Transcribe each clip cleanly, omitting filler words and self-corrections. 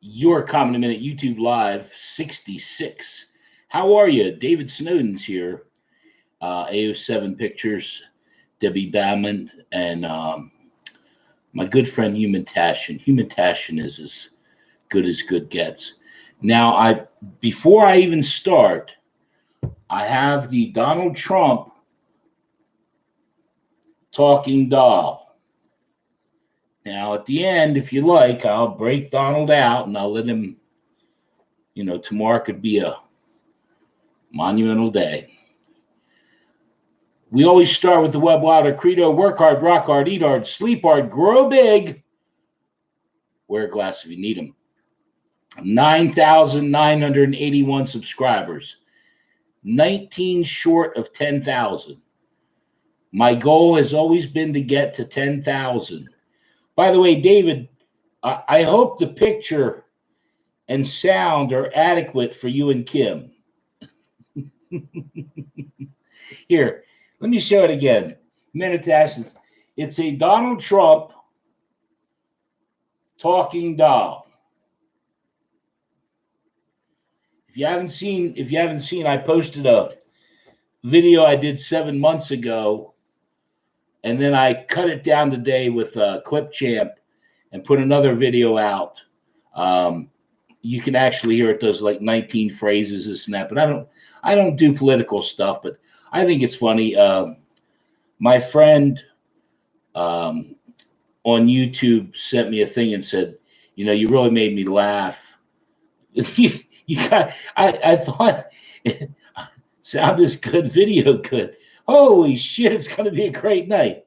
Your Comment a Minute YouTube Live 66. How are you? David Snowden's here. AO7 Pictures, Debbie Bauman, and my good friend Human Tashin. Human Tashin is as good gets. Now, before I even start, I have the Donald Trump talking doll. Now, at the end, if you like, I'll break Donald out and I'll let him, tomorrow could be a monumental day. We always start with the Web Wilder credo: work hard, rock hard, eat hard, sleep hard, grow big, wear a glass if you need them. 9,981 subscribers, 19 short of 10,000. My goal has always been to get to 10,000. By the way, David, I hope the picture and sound are adequate for you and Kim. Here, let me show it again. Meditations. It's a Donald Trump talking doll. If you haven't seen, I posted a video I did 7 months ago. And then I cut it down today with Clipchamp and put another video out. You can actually hear it does like 19 phrases, this and that. But I don't do political stuff, but I think it's funny. My friend on YouTube sent me a thing and said, you really made me laugh. I thought sound is good, video good. Holy shit, it's going to be a great night.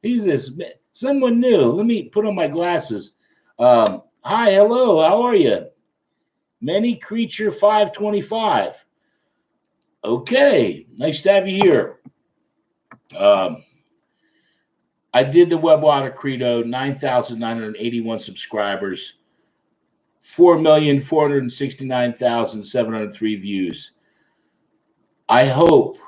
Who's this? Someone new. Let me put on my glasses. Hi, hello, how are you? Many Creature 525. Okay, nice to have you here. I did the Web Wilder credo, 9,981 subscribers, 4,469,703 views. I hope.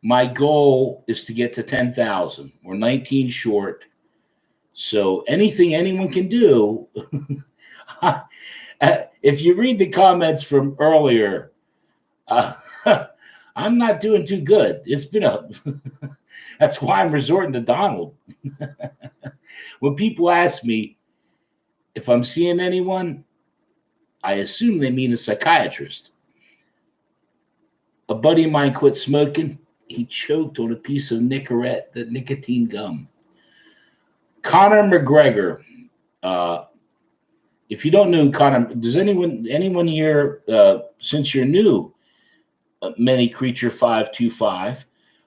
My goal is to get to 10,000. We're 19 short. So anything anyone can do. If you read the comments from earlier, I'm not doing too good. It's been that's why I'm resorting to Donald. When people ask me if I'm seeing anyone, I assume they mean a psychiatrist. A buddy of mine quit smoking. He choked on a piece of Nicorette, the nicotine gum. Conor McGregor. If you don't know Conor, does anyone here, since you're new, Many Creature 525,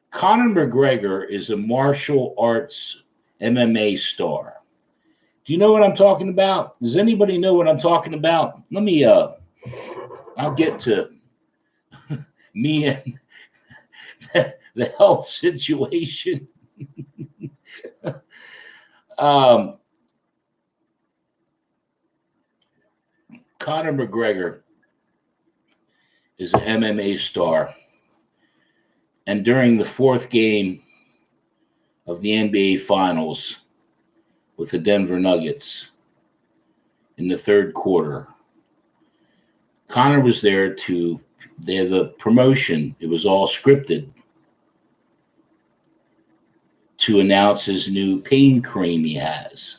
Conor McGregor is a martial arts MMA star. Do you know what I'm talking about? Does anybody know what I'm talking about? Let me, I'll get to me and the health situation. Conor McGregor is an MMA star. And during the fourth game of the NBA Finals with the Denver Nuggets in the third quarter, Conor was there they had the promotion. It was all scripted to announce his new pain cream he has.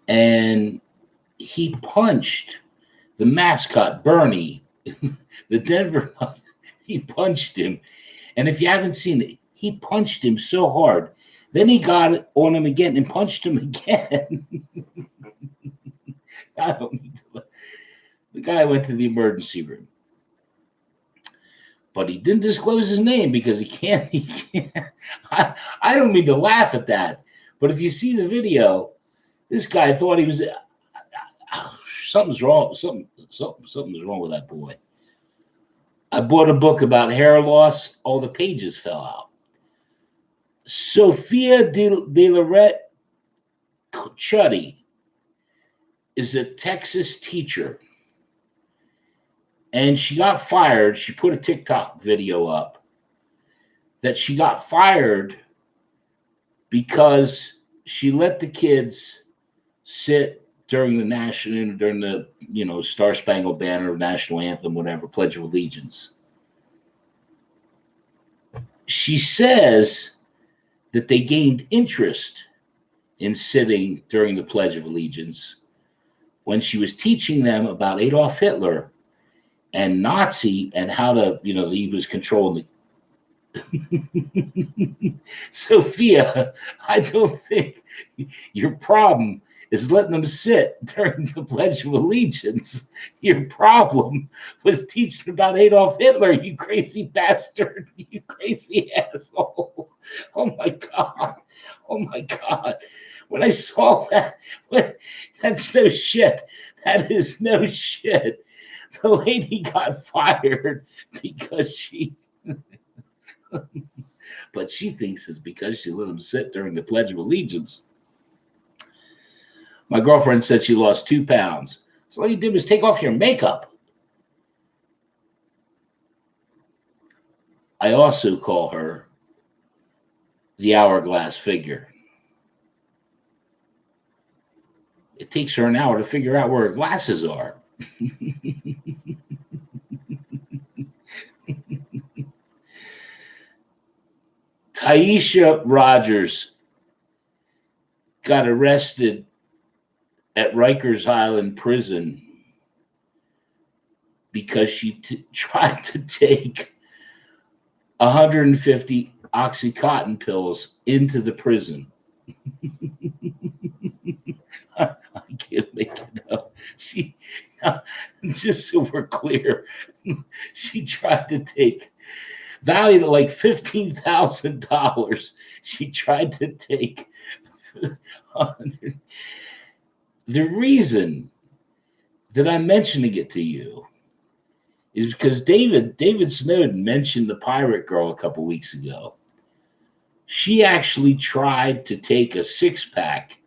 And he punched the mascot, Bernie, the Denver, he punched him. And if you haven't seen it, he punched him so hard. Then he got on him again and punched him again. The guy went to the emergency room. But he didn't disclose his name because he can't. I don't mean to laugh at that. But if you see the video, this guy thought he was, something's wrong. Something's wrong with that boy. I bought a book about hair loss. All the pages fell out. Sophia de Lorette Chuddy is a Texas teacher. And she got fired. She put a TikTok video up that she got fired because she let the kids sit during the Star Spangled Banner, national anthem, whatever, Pledge of Allegiance. She says that they gained interest in sitting during the Pledge of Allegiance when she was teaching them about Adolf Hitler and Nazi and how to, he was controlling the. Sophia, I don't think your problem is letting them sit during the Pledge of Allegiance. Your problem was teaching about Adolf Hitler, you crazy bastard, you crazy asshole. Oh my God. Oh my God. When I saw that, that's no shit. That is no shit. The lady got fired because but she thinks it's because she let him sit during the Pledge of Allegiance. My girlfriend said she lost 2 pounds. So all you did was take off your makeup. I also call her the hourglass figure. It takes her an hour to figure out where her glasses are. Taisha Rogers got arrested at Rikers Island prison because she tried to take 150 Oxycontin pills into the prison. I can't make it up. Just so we're clear, she tried to take, valued at like $15,000. She tried to take 100. The reason that I'm mentioning it to you is because David Snowden mentioned the pirate girl a couple weeks ago. She actually tried to take a 6-pack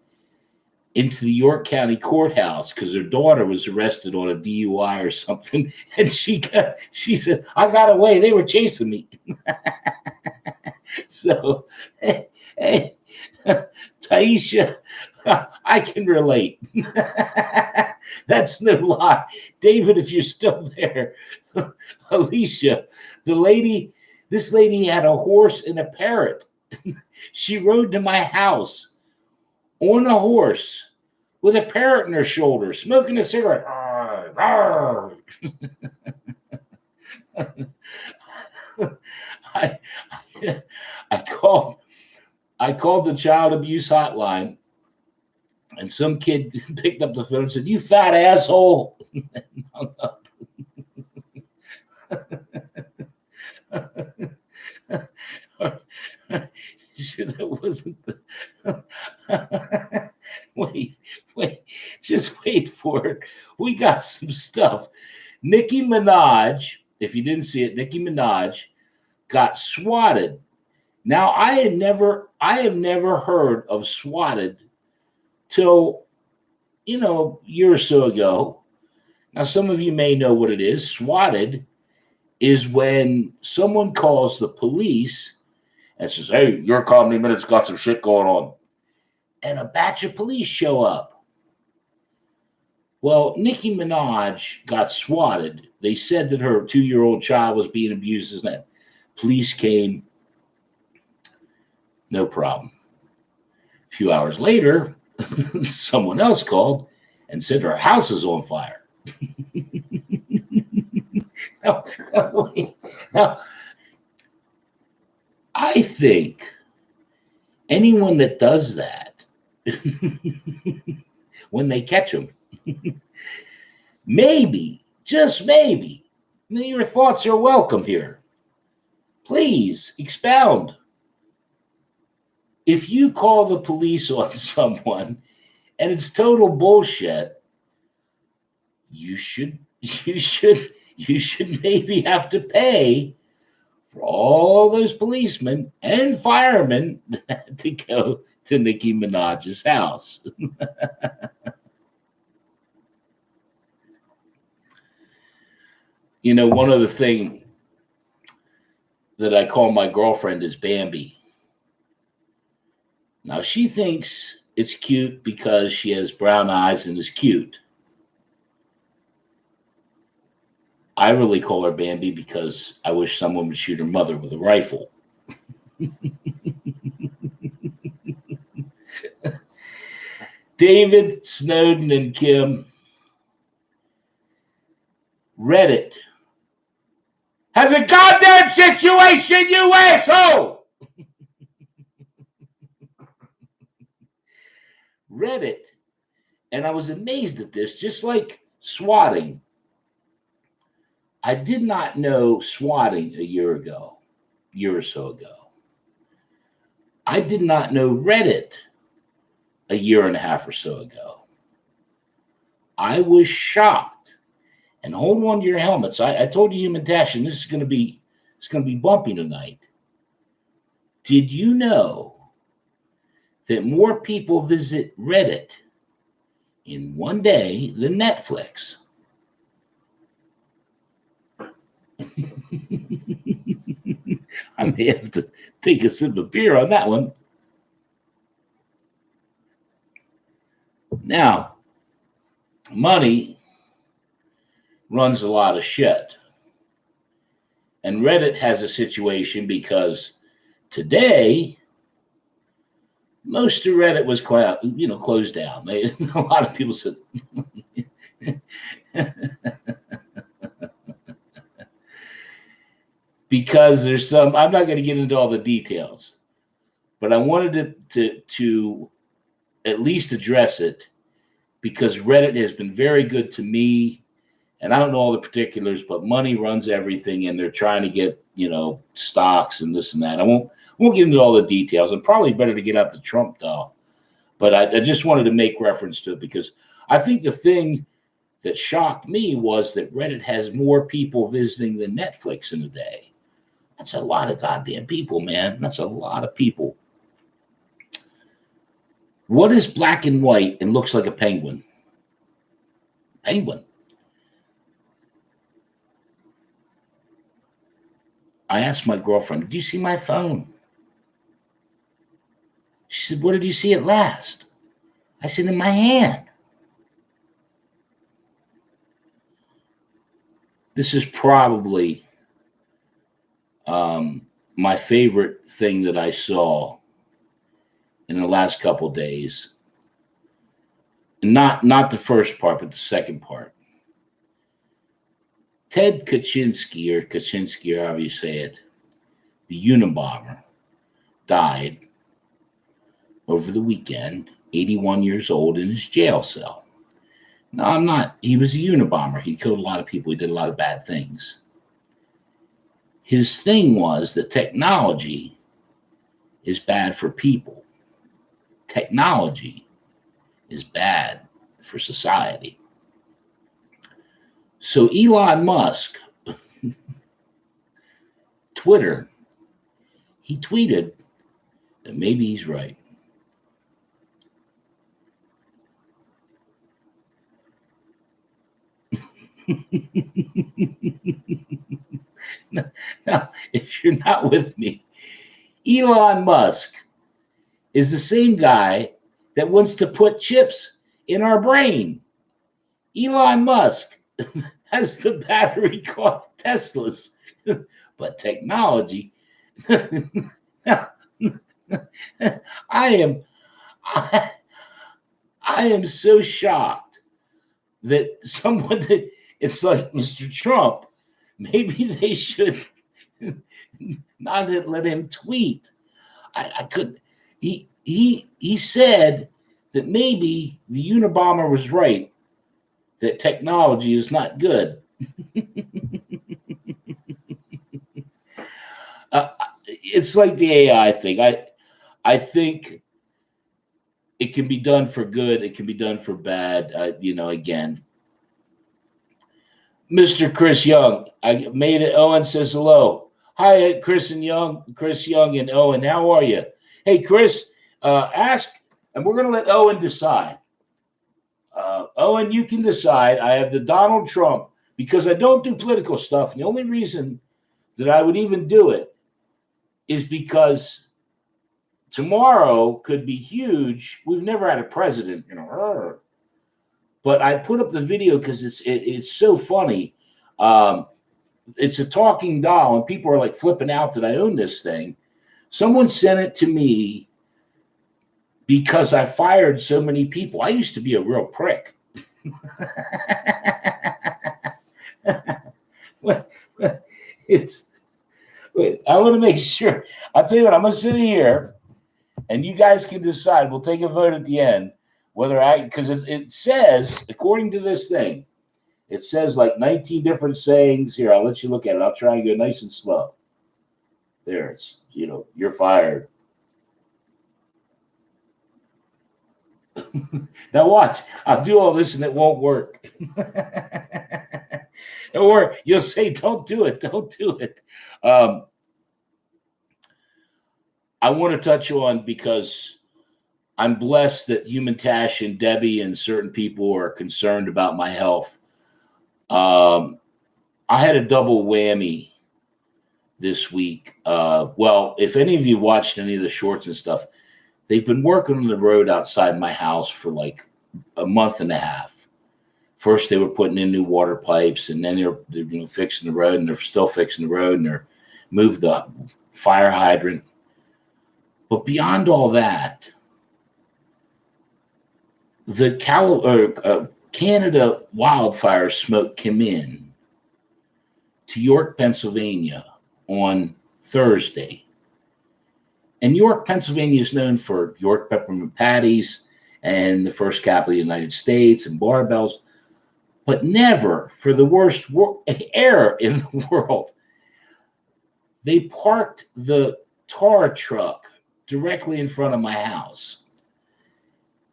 into the York County courthouse because her daughter was arrested on a DUI or something, and she said, "I got away. They were chasing me." So, hey, Taisha, I can relate. That's no lie. David, if you're still there, Alicia, this lady had a horse and a parrot. She rode to my house on a horse with a parrot in her shoulder, smoking a cigarette. I called the child abuse hotline, and some kid picked up the phone and said, "You fat asshole." And hung up. That wasn't the. Wait, just wait for it. We got some stuff. Nicki Minaj, if you didn't see it, Nicki Minaj got swatted. Now, I have never heard of swatted till, a year or so ago. Now, some of you may know what it is. Swatted is when someone calls the police and says, "Hey, your company minute's got some shit going on." And a batch of police show up. Well, Nicki Minaj got swatted. They said that her 2-year-old child was being abused. Police came. No problem. A few hours later, someone else called and said her house is on fire. Now, I think anyone that does that, when they catch them, maybe, just maybe, your thoughts are welcome here. Please expound. If you call the police on someone and it's total bullshit, you should maybe have to pay for all those policemen and firemen to go to Nicki Minaj's house. One other thing that I call my girlfriend is Bambi. Now, she thinks it's cute because she has brown eyes and is cute. I really call her Bambi because I wish someone would shoot her mother with a rifle. David, Snowden, and Kim. Reddit has a goddamn situation, you asshole! Reddit, and I was amazed at this, just like swatting. I did not know swatting a year or so ago. I did not know Reddit a year and a half or so ago. I was shocked. And hold on to your helmets. I told you, Human Dash, and this is going to be bumpy tonight. Did you know that more people visit Reddit in one day than Netflix? I may have to take a sip of beer on that one. Now, money runs a lot of shit. And Reddit has a situation because today, most of Reddit was closed down. A lot of people said, because there's some, I'm not going to get into all the details, but I wanted to at least address it because Reddit has been very good to me. And I don't know all the particulars, but money runs everything, and they're trying to get, stocks and this and that. I won't get into all the details. And probably better to get out the Trump doll. But I just wanted to make reference to it because I think the thing that shocked me was that Reddit has more people visiting than Netflix in a day. That's a lot of goddamn people, man. That's a lot of people. What is black and white and looks like a penguin? Penguin. I asked my girlfriend, did you see my phone? She said, where did you see it last? I said, in my hand. This is probably my favorite thing that I saw in the last couple days. Not the first part, but the second part. Ted Kaczynski, or however you say it, the Unabomber, died over the weekend, 81 years old, in his jail cell. No, he was a Unabomber. He killed a lot of people. He did a lot of bad things. His thing was that technology is bad for people. Technology is bad for society. So Elon Musk, Twitter, he tweeted that maybe he's right. Now, if you're not with me, Elon Musk is the same guy that wants to put chips in our brain. Elon Musk has the battery called Teslas, but technology. I am so shocked that someone, it's like Mr. Trump, maybe they should not let him tweet. I couldn't. He said that maybe the Unabomber was right, that technology is not good. It's like the AI thing. I think it can be done for good. It can be done for bad. Again, Mr. Chris Young, I made it. Owen says hello. Hi, Chris Young and Owen. How are you? Hey, Chris, ask, and we're going to let Owen decide. Owen, you can decide. I have the Donald Trump, because I don't do political stuff. And the only reason that I would even do it is because tomorrow could be huge. We've never had a president, but I put up the video because it's so funny. It's a talking doll, and people are like flipping out that I own this thing. Someone sent it to me because I fired so many people. I used to be a real prick. It's. I want to make sure. I'll tell you what. I'm gonna sit here, and you guys can decide. We'll take a vote at the end whether because it says, according to this thing, it says like 19 different sayings. Here, I'll let you look at it. I'll try and go nice and slow. There, it's you're fired. Now watch. I'll do all this and it won't work. Or you'll say, "Don't do it. Don't do it." I want to touch on, because I'm blessed that Human Tash and Debbie and certain people are concerned about my health. I had a double whammy this week. Well, if any of you watched any of the shorts and stuff, they've been working on the road outside my house for like a month and a half. First, they were putting in new water pipes, and then they're fixing the road, and they're still fixing the road, and they're moved the fire hydrant. But beyond all that, the Canada wildfire smoke came in to York, Pennsylvania on Thursday. And York, Pennsylvania is known for York peppermint patties and the first capital of the United States and barbells, but never for the worst air in the world. They parked the tar truck directly in front of my house.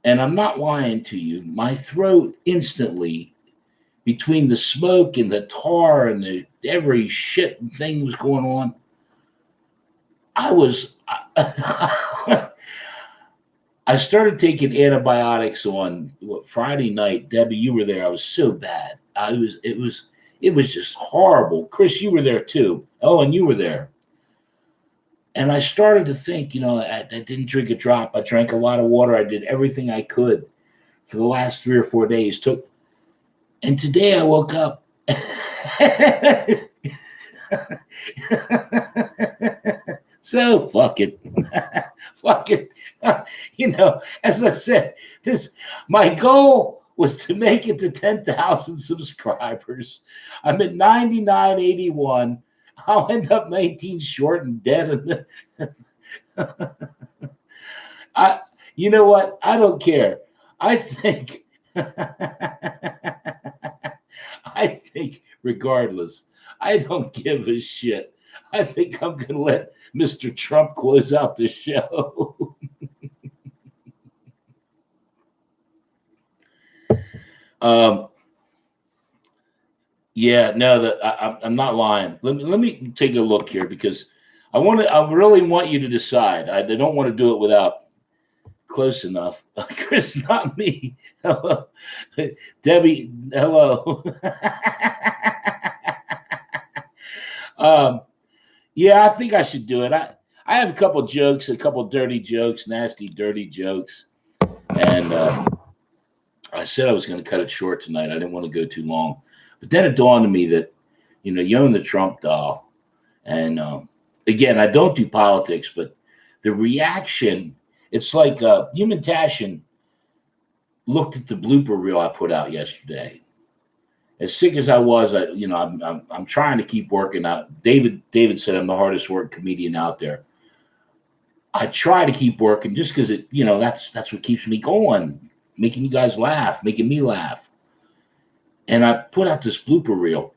And I'm not lying to you. My throat instantly, between the smoke and the tar and every shit thing was going on, I started taking antibiotics on Friday night. Debbie, you were there. I was so bad. It was just horrible. Chris, you were there too. Oh, and you were there. And I started to think, I didn't drink a drop. I drank a lot of water. I did everything I could for the last 3 or 4 days. And today I woke up. So fuck it. Fuck it. As I said, my goal was to make it to 10,000 subscribers. I'm at 99.81. I'll end up 19 short and dead. You know what? I don't care. I think regardless, I don't give a shit. I think I'm going to let Mr. Trump close out the show. Yeah, no, I'm not lying. Let me take a look here, because I really want you to decide. I don't want to do it without close enough. Chris, not me. Hello, Debbie. Hello. Yeah, I think I should do it. I have a couple jokes, a couple dirty jokes, nasty, dirty jokes, and I said I was going to cut it short tonight. I didn't want to go too long. But then it dawned on me that, you own the Trump doll. And again, I don't do politics, but the reaction, it's like Human Tashin looked at the blooper reel I put out yesterday. As sick as I was, I'm trying to keep working out. David said I'm the hardest working comedian out there. I try to keep working just because that's what keeps me going, making you guys laugh, making me laugh. And I put out this blooper reel,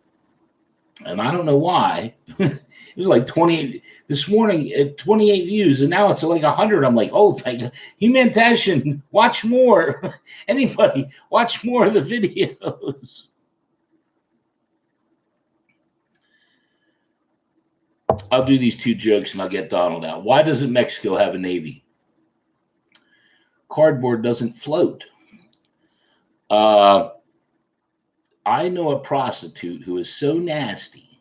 and I don't know why. It was like 28 this morning at 28 views, and now it's like 100. I'm like, oh, thank God. Human Tashin, watch more. Anybody, watch more of the videos. I'll do these 2 jokes and I'll get Donald out. Why doesn't Mexico have a navy? Cardboard doesn't float. I know a prostitute who is so nasty,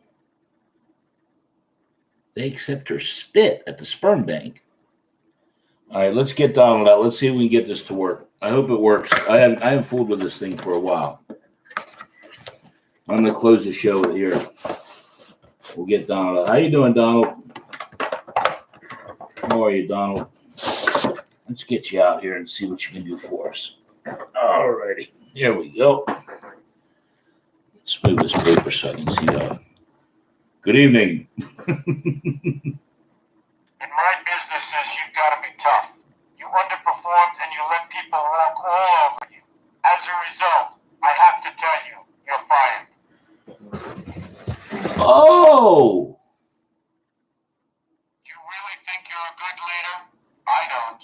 they accept her spit at the sperm bank. All right, let's get Donald out. Let's see if we can get this to work. I hope it works. I haven't fooled with this thing for a while. I'm gonna close the show here. We'll get Donald out. How you doing, Donald? How are you, Donald? Let's get you out here and see what you can do for us. All righty. Here we go. Let's move this paper so I can see that. Good evening. In my businesses, you've got to be tough. You underperformed and you let people walk all over you. As a result, I have to tell you, you're fired. Oh! You really think you're a good leader? I don't.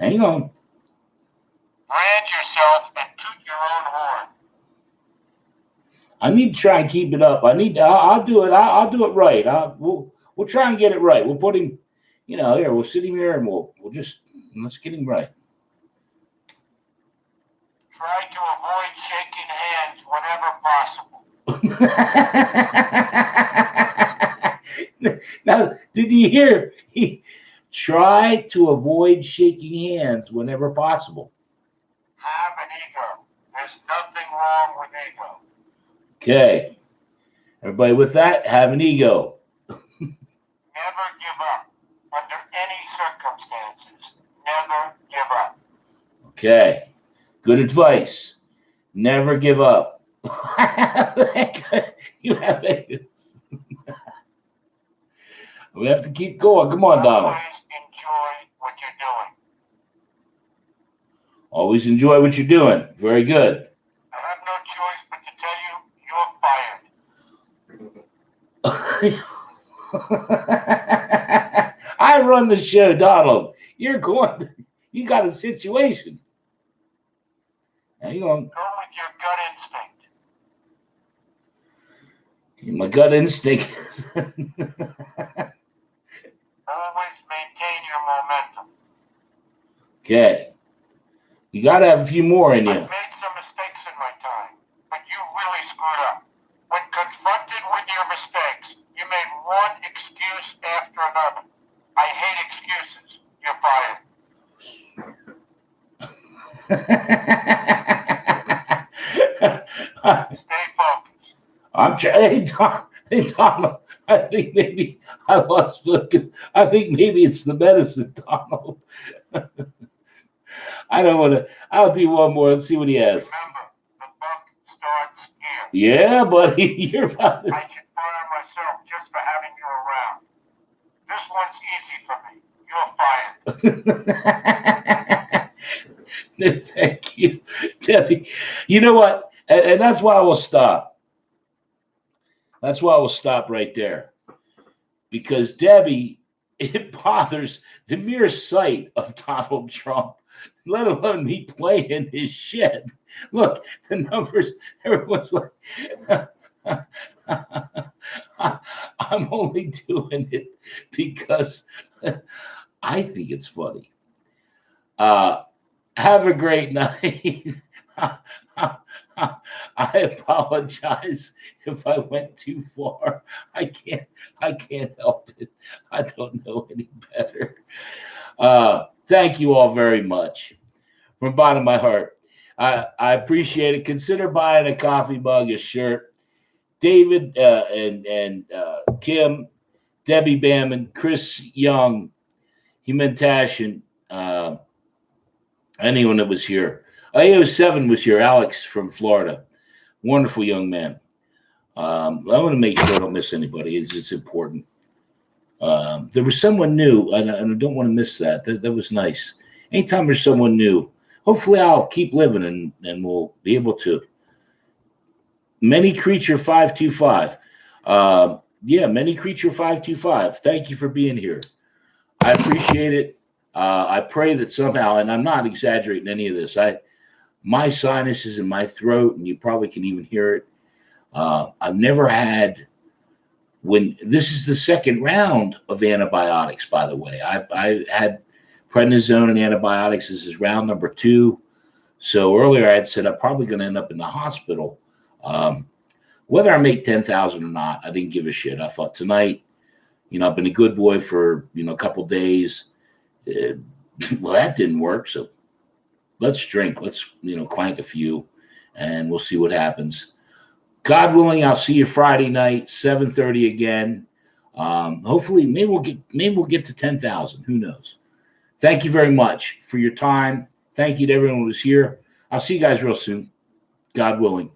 Hang on. Brand yourself and toot your own horn. I need to try and keep it up. I'll do it. I'll do it right. We'll try and get it right. We'll put him, here. We'll sit him here and let's get him right. Try to avoid shaking hands whenever possible. Now, did you hear? Try to avoid shaking hands whenever possible. Have an ego. There's nothing wrong with ego. Okay. Everybody with that, have an ego. Never give up. Under any circumstances, never give up. Okay. Good advice. Never give up. You have it. We have to keep going. Come on, Donald. Always enjoy what you're doing. Always enjoy what you're doing. Very good. I have no choice but to tell you, you're fired. I run the show, Donald. You got a situation. Now you going? Go with your gut instinct. My gut instinct. Always maintain your momentum. Okay. You got to have a few more in you. I've made some mistakes in my time, but you really screwed up. When confronted with your mistakes, you made one excuse after another. I hate excuses. You're fired. Stay focused. I'm trying. Hey, Donald. I think maybe I lost focus. I think maybe it's the medicine, Donald. I don't want to. I'll do one more. Let's see what he has. Remember, the buck starts here. Yeah, buddy. You're about to. I should fire myself just for having you around. This one's easy for me. You're fired. Thank you, Debbie. You know what? And that's why I will stop. That's why I will stop right there. Because Debbie, it bothers the mere sight of Donald Trump, let alone me playing his shit. Look, the numbers, everyone's like, I'm only doing it because I think it's funny. Have a great night. I apologize if I went too far. I can't help it. I don't know any better. Thank you all very much. From the bottom of my heart. I appreciate it. Consider buying a coffee mug, a shirt. David and Kim, Debbie Bamman, Chris Young, Humantashian, anyone that was here. AO7 was here. Alex from Florida. Wonderful young man. I want to make sure I don't miss anybody. It's important. There was someone new, and I don't want to miss that. That was nice. Anytime there's someone new, hopefully I'll keep living and we'll be able to. Many Creature 525. Many Creature 525. Thank you for being here. I appreciate it. I pray that somehow, and I'm not exaggerating any of this, my sinuses in my throat, and you probably can even hear it. I've never had, this is the second round of antibiotics, by the way. I had prednisone and antibiotics. This is round number 2. So earlier I had said I'm probably going to end up in the hospital. Whether I make 10,000 or not, I didn't give a shit. I thought tonight, I've been a good boy for, a couple days. Well, that didn't work. So let's drink. Let's, clank a few, and we'll see what happens. God willing, I'll see you Friday night, 7:30 again. Hopefully, maybe we'll get to 10,000. Who knows? Thank you very much for your time. Thank you to everyone who was here. I'll see you guys real soon. God willing.